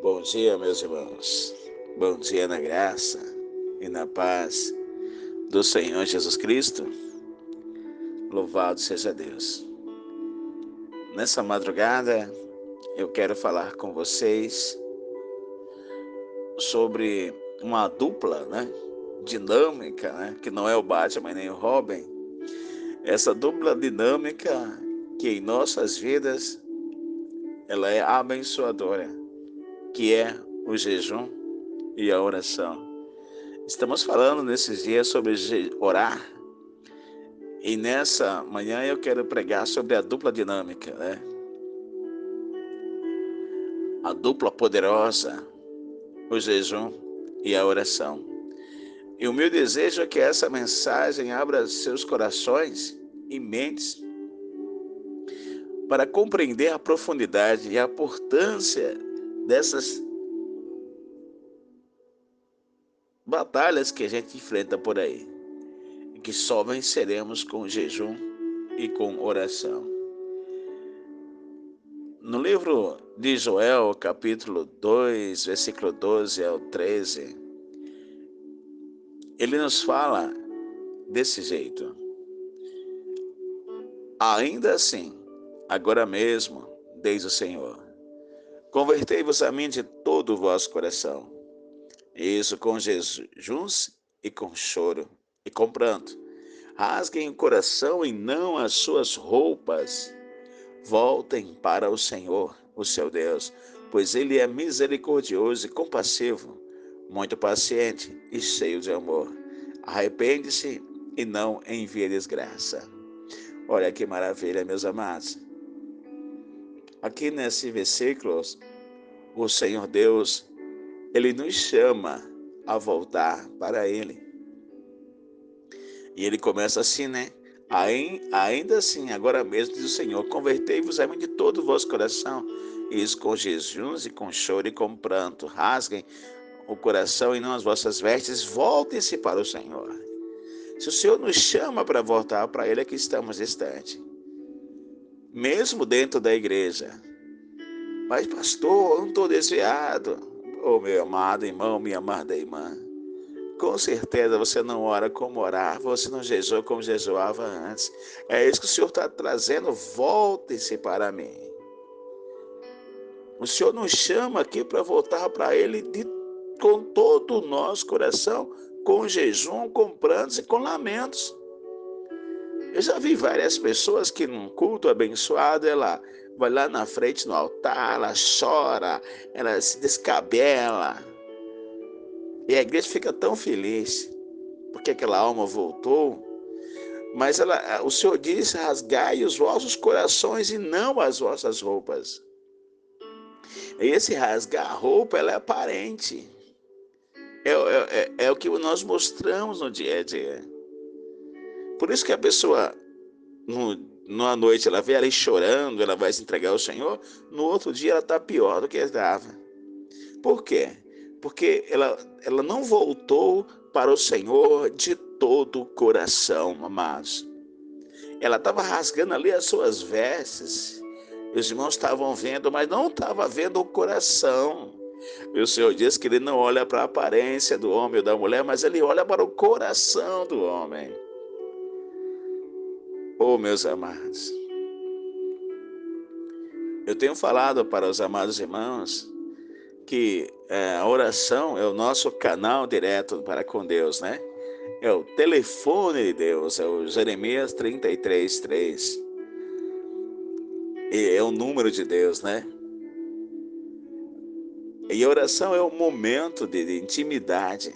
Bom dia, meus irmãos. Bom dia na graça e na paz do Senhor Jesus Cristo. Louvado seja Deus. Nessa madrugada, eu quero falar com vocês sobre uma dupla, dinâmica, que não é o Batman nem o Robin. Essa dupla dinâmica que em nossas vidas ela é abençoadora, que é o jejum e a oração. Estamos falando nesses dias sobre orar, e nessa manhã eu quero pregar sobre a dupla dinâmica, a dupla poderosa, o jejum e a oração. E o meu desejo é que essa mensagem abra seus corações e mentes para compreender a profundidade e a importância dessas batalhas que a gente enfrenta por aí, e que só venceremos com jejum e com oração. No livro de Joel, capítulo 2, versículo 12 ao 13, ele nos fala desse jeito: ainda assim, agora mesmo, diz o Senhor, convertei-vos a mim de todo o vosso coração, isso com jejuns e com choro e com pranto. Rasguem o coração e não as suas roupas. Voltem para o Senhor, o seu Deus, pois Ele é misericordioso e compassivo, muito paciente e cheio de amor. Arrepende-se e não envie desgraça. Olha que maravilha, meus amados. Aqui nesse versículo, o Senhor Deus, Ele nos chama a voltar para Ele. E Ele começa assim, Ainda assim, agora mesmo, diz o Senhor, convertei-vos a mim de todo o vosso coração, isso com jejuns e com choro e com pranto. Rasguem o coração e não as vossas vestes, voltem-se para o Senhor. Se o Senhor nos chama para voltar para Ele, é que estamos distantes. Mesmo dentro da igreja. Mas, pastor, eu não estou desviado. Oh, meu amado irmão, minha amada irmã, com certeza você não ora como orava, você não jejua como jejuava antes. É isso que o Senhor está trazendo. Volte-se para mim. O Senhor nos chama aqui para voltar para Ele com todo o nosso coração, com jejum, com prantos e com lamentos. Eu já vi várias pessoas que num culto abençoado, ela vai lá na frente no altar, ela chora, ela se descabela. E a igreja fica tão feliz porque aquela alma voltou. Mas o Senhor diz: rasgai os vossos corações e não as vossas roupas. E esse rasgar a roupa, ela é aparente. É o que nós mostramos no dia a dia. Por isso que a pessoa, numa noite, ela vê ali chorando, ela vai se entregar ao Senhor, no outro dia ela está pior do que estava. Por quê? Porque ela não voltou para o Senhor de todo o coração, amados. Ela estava rasgando ali as suas vestes. Os irmãos estavam vendo, mas não estava vendo o coração. E o Senhor diz que Ele não olha para a aparência do homem ou da mulher, mas Ele olha para o coração do homem. Oh, meus amados, eu tenho falado para os amados irmãos que a oração é o nosso canal direto para com Deus, É o telefone de Deus, é o Jeremias 33:3. E é o número de Deus, E a oração é o momento de intimidade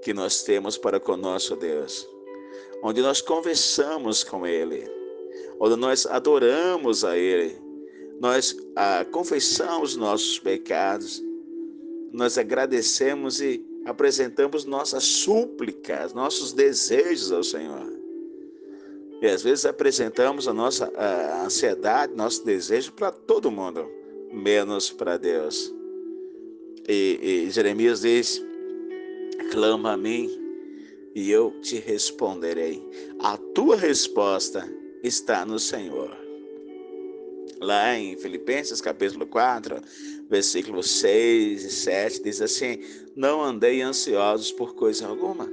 que nós temos para com o nosso Deus, onde nós conversamos com Ele, onde nós adoramos a Ele, nós confessamos nossos pecados, nós agradecemos e apresentamos nossas súplicas, nossos desejos ao Senhor. E às vezes apresentamos a nossa ansiedade, nosso desejo para todo mundo, menos para Deus. E Jeremias diz: clama a mim e eu te responderei. A tua resposta está no Senhor. Lá em Filipenses capítulo 4, versículos 6 e 7, diz assim: não andei ansiosos por coisa alguma,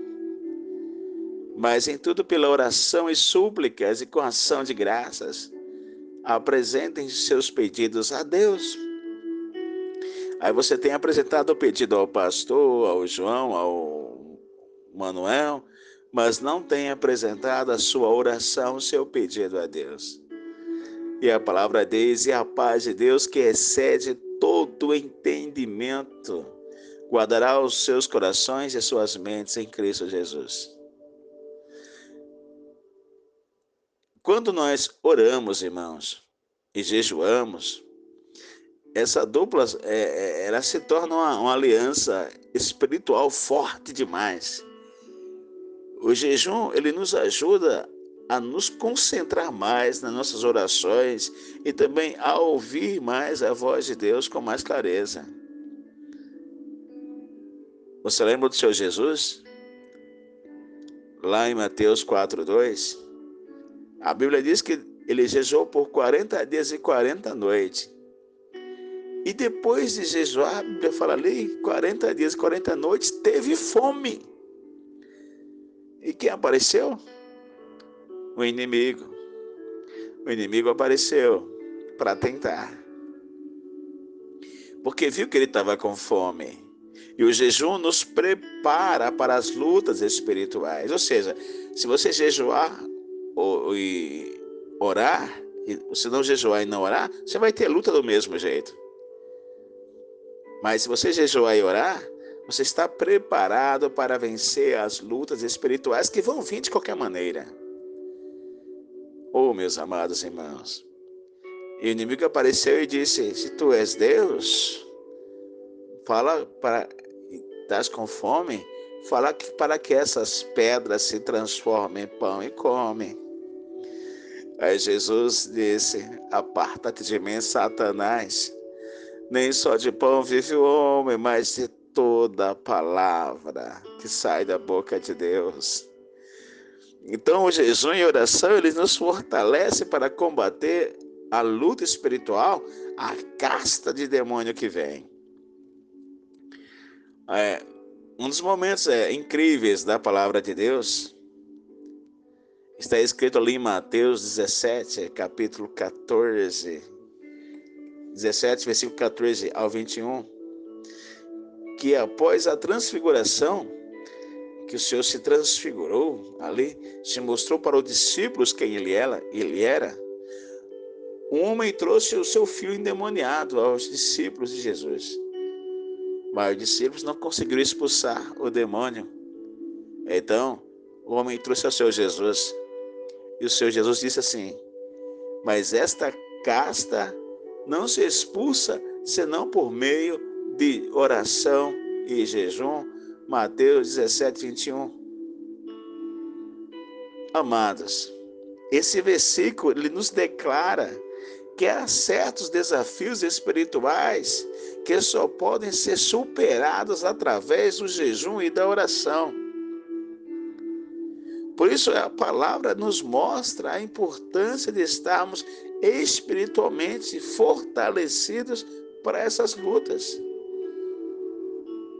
mas em tudo pela oração e súplicas e com ação de graças, apresentem seus pedidos a Deus. Aí você tem apresentado o pedido ao pastor, ao João, ao Manuel, mas não tem apresentado a sua oração, o seu pedido a Deus. E a palavra diz: e a paz de Deus, que excede todo entendimento, guardará os seus corações e suas mentes em Cristo Jesus. Quando nós oramos, irmãos, e jejuamos, essa dupla ela se torna uma aliança espiritual forte demais. O jejum, ele nos ajuda a nos concentrar mais nas nossas orações e também a ouvir mais a voz de Deus com mais clareza. Você lembra do Senhor Jesus? Lá em Mateus 4:2, a Bíblia diz que ele jejuou por 40 dias e 40 noites. E depois de jejuar, a Bíblia fala ali, 40 dias e 40 noites, teve fome. E quem apareceu? O inimigo. O inimigo apareceu para tentar, porque viu que ele estava com fome. E o jejum nos prepara para as lutas espirituais. Ou seja, se você jejuar e orar, e se não jejuar e não orar, você vai ter luta do mesmo jeito. Mas se você jejuar e orar, você está preparado para vencer as lutas espirituais que vão vir de qualquer maneira. Oh, meus amados irmãos, e o inimigo apareceu e disse: se tu és Deus, fala para estás com fome, fala para que essas pedras se transformem em pão e come. Aí Jesus disse: aparta-te de mim, Satanás, nem só de pão vive o homem, mas de toda a palavra que sai da boca de Deus. Então o jejum e a oração, eles nos fortalecem para combater a luta espiritual, a casta de demônio que vem. Um dos momentos incríveis da palavra de Deus está escrito ali em Mateus 17, capítulo 14, 17, versículo 14 ao 21, que após a transfiguração, que o Senhor se transfigurou ali, se mostrou para os discípulos quem ele era, um homem trouxe o seu filho endemoniado aos discípulos de Jesus. Mas os discípulos não conseguiram expulsar o demônio. Então, o homem trouxe ao Senhor Jesus. E o Senhor Jesus disse assim: mas esta casta não se expulsa senão por meio de oração e jejum. Mateus 17, 21. Amados, esse versículo ele nos declara que há certos desafios espirituais que só podem ser superados através do jejum e da oração. Por isso a palavra nos mostra a importância de estarmos espiritualmente fortalecidos para essas lutas.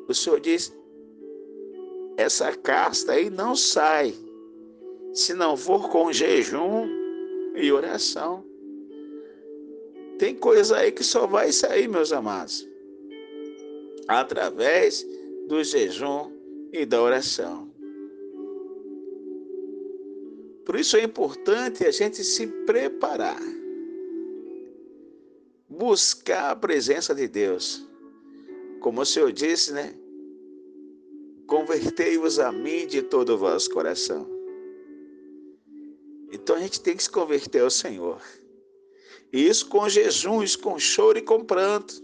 O Senhor diz: essa casta aí não sai se não for com jejum e oração. Tem coisa aí que só vai sair, meus amados, através do jejum e da oração. Por isso é importante a gente se preparar, buscar a presença de Deus. Como o Senhor disse, né? Convertei-vos a mim de todo o vosso coração. Então a gente tem que se converter ao Senhor. E isso com jejum, isso com choro e com pranto.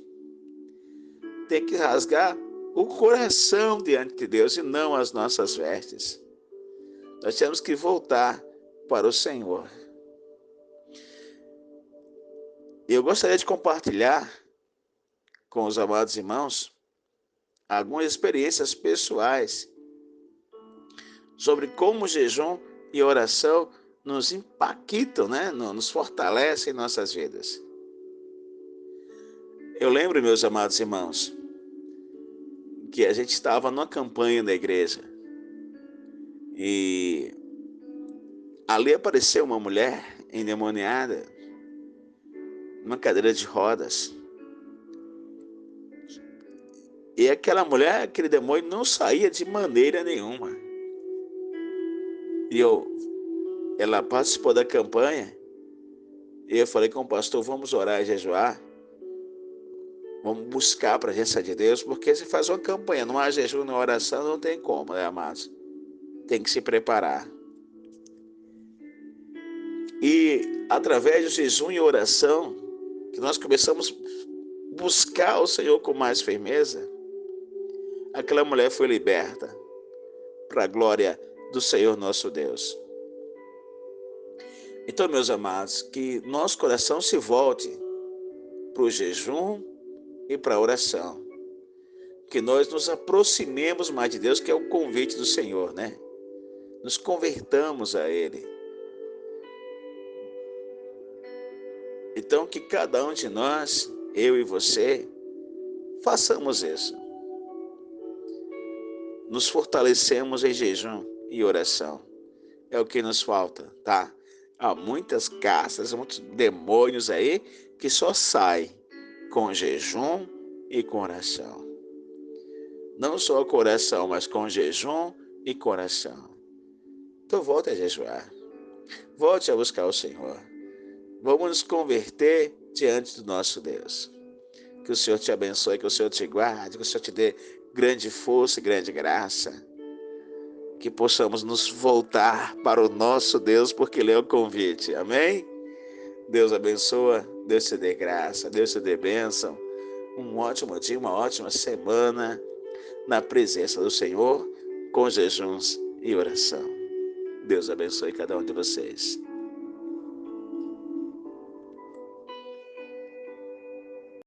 Tem que rasgar o coração diante de Deus e não as nossas vestes. Nós temos que voltar para o Senhor. Eu gostaria de compartilhar com os amados irmãos algumas experiências pessoais sobre como o jejum e oração nos impactam, né? Nos fortalecem em nossas vidas. Eu lembro, meus amados irmãos, que a gente estava numa campanha da igreja e ali apareceu uma mulher endemoniada numa cadeira de rodas. E aquela mulher, aquele demônio não saía de maneira nenhuma. E ela participou da campanha e eu falei com o pastor, vamos orar e jejuar. Vamos buscar a presença de Deus, porque se faz uma campanha, não há jejum na oração, não tem como, né, amados? Tem que se preparar. E através do jejum e oração, que nós começamos a buscar o Senhor com mais firmeza, aquela mulher foi liberta para a glória do Senhor nosso Deus. Então, meus amados, que nosso coração se volte para o jejum e para a oração. Que nós nos aproximemos mais de Deus, que é o convite do Senhor, né? Nos convertamos a Ele. Então, que cada um de nós, eu e você, façamos isso. Nos fortalecemos em jejum e oração. É o que nos falta, tá? Há muitas castas, muitos demônios aí que só saem com jejum e com oração. Não só com oração, mas com jejum e com oração. Então volte a jejuar. Volte a buscar o Senhor. Vamos nos converter diante do nosso Deus. Que o Senhor te abençoe, que o Senhor te guarde, que o Senhor te dê grande força e grande graça. Que possamos nos voltar para o nosso Deus, porque Ele é o convite. Amém? Deus abençoa, Deus te dê graça, Deus te dê bênção. Um ótimo dia, uma ótima semana na presença do Senhor, com jejuns e oração. Deus abençoe cada um de vocês.